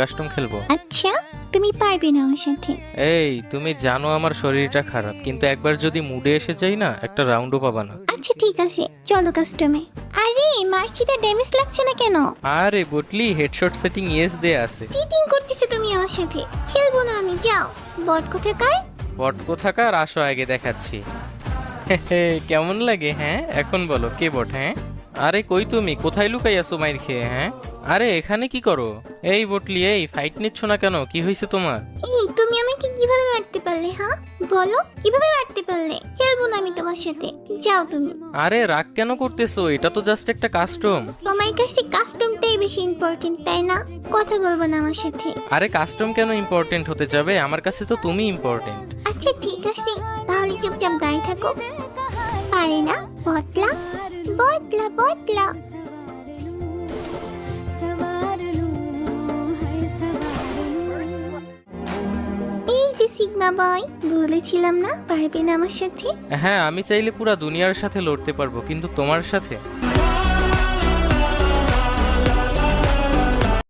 Custom খেলবো। আচ্ছা, তুমি পারবে না আমার সাথে। এই তুমি জানো আমার শরীরটা খারাপ, কিন্তু একবার যদি মুডে এসে যাই না, একটা রাউন্ডও পাবা না। আচ্ছা ঠিক আছে, চলো কাস্টমে। আরে মার্চিতে ড্যামেজ লাগছে না কেন? আরে বটলি, হেডশট সেটিং ইয়েস দেয়া আছে। চিটিং করতেছো তুমি আমার সাথে, খেলবো না আমি, যাও। বট কোথাকার? বট কোথাকার, আসো আগে দেখাচ্ছি। কেমন লাগে হ্যাঁ? এখন বলো কে বট? হ্যাঁ আরে কই তুমি, কোথায় লুকাই আছো মাইর খেয়ে? হ্যাঁ আরে এখানে কি করো? এই বটলি, এই ফাইট নিচ্ছ না কেন? কি হয়েছে তোমার? এই তুমি আমাকে কিভাবে মারতে পারলে? হ্যাঁ বলো, কিভাবে মারতে পারলে? খেলবো না আমি তোমার সাথে, যাও তুমি। আরে রাগ কেন করতেছো? এটা তো জাস্ট একটা কাস্টম। তোমার কাছে কাস্টমটাই বেশি ইম্পর্টেন্ট তাই না? কথা বলবো না আমার সাথে। আরে কাস্টম কেন ইম্পর্টেন্ট হতে যাবে? আমার কাছে তো তুমি ইম্পর্টেন্ট। আচ্ছা ঠিক আছে, তাহলে চুপচাপ দাঁড়িয়ে থাকো। পারে না, বটলা বটলা বটলা। এই যে সিগমা বয়, বলেছিলাম না পারবে না আমার সাথে। হ্যাঁ আমি চাইলে পুরা দুনিয়ার সাথে লড়তে পারবো, কিন্তু তোমার সাথে